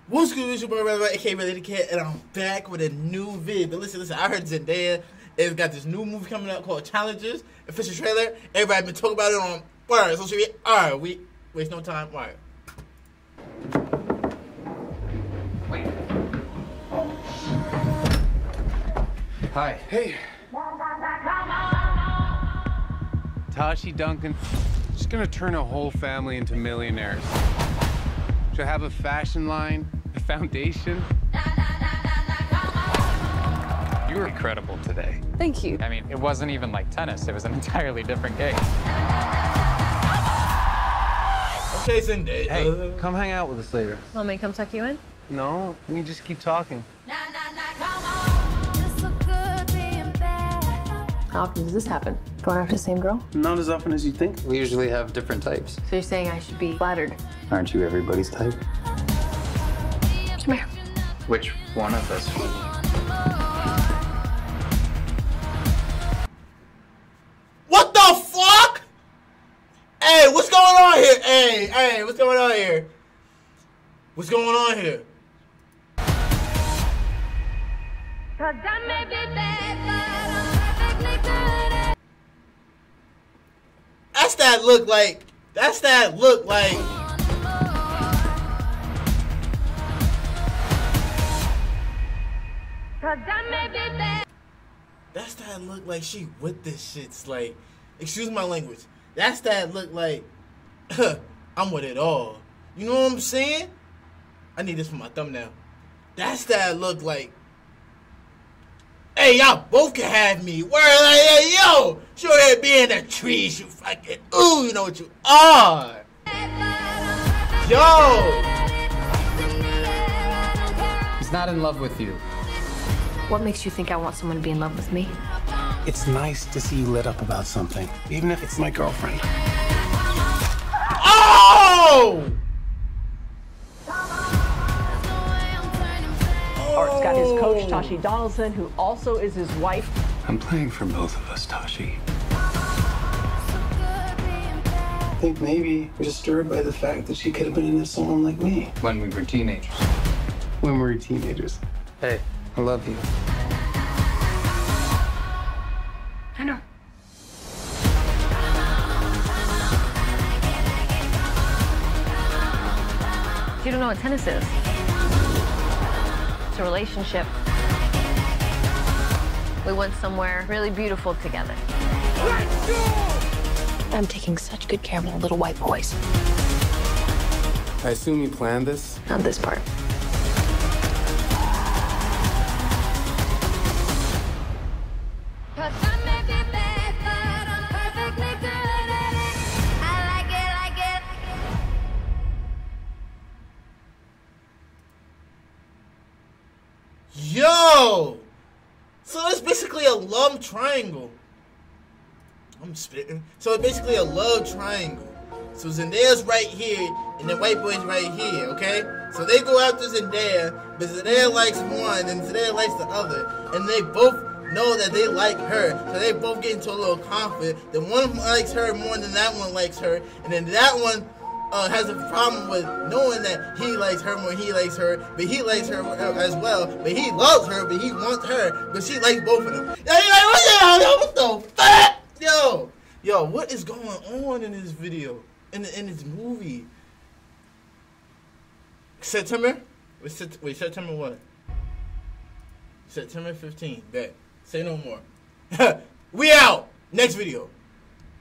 What's good, it's your boy RellyTheKid, aka RellyTheKid, and I'm back with a new vid. But listen, I heard Zendaya has got this new movie coming out called Challenges, official trailer. Everybody been talking about it on social media. Alright, we waste no time. Alright. Wait. Hi. Hey. Tashi Duncan. She's gonna turn a whole family into millionaires. She'll have a fashion line, a foundation. You were incredible today. Thank you. I mean, it wasn't even like tennis. It was an entirely different game. Okay, Zendaya. Hey, come hang out with us later. Want me to come tuck you in? No, we can just keep talking. How often does this happen? Going after the same girl? Not as often as you think. We usually have different types. So you're saying I should be flattered? Aren't you everybody's type? Come here. Which one of us? What the fuck? Hey, what's going on here? Hey, what's going on here? What's going on here? That's that look like. That's that look like she with this shit's like, excuse my language. That's that look like, I'm with it all. You know what I'm saying? I need this for my thumbnail. That's that look like, hey, y'all both can have me. Where like, hey, yo, sure ahead be in the trees, you fucking, ooh, you know what you are. Yo. He's not in love with you. What makes you think I want someone to be in love with me? It's nice to see you lit up about something, even if it's my girlfriend. Oh! Art's got his coach, Tashi Donaldson, who also is his wife. I'm playing for both of us, Tashi. I think maybe we're disturbed by the fact that she could have been into someone like me. When we were teenagers. When we were teenagers. Hey, I love you. I know. You don't know what tennis is. It's a relationship. We went somewhere really beautiful together. Let's go! I'm taking such good care of my little white boys. I assume you planned this? Not this part. Yo! So it's basically a love triangle. I'm spitting. So it's basically a love triangle. So Zendaya's right here, and the white boy's right here, okay? So they go after Zendaya, but Zendaya likes one, and Zendaya likes the other. And they both know that they like her. So they both get into a little conflict. Then one likes her more than that one likes her. And then that one has a problem with knowing that he likes her more, he likes her, but he likes her as well, but he loves her, but he wants her, but she likes both of them. And you're like, what the fuck? Yo, what is going on in this video, in this movie? September? Wait, September what? September 15th, bet. Say no more. We out! Next video.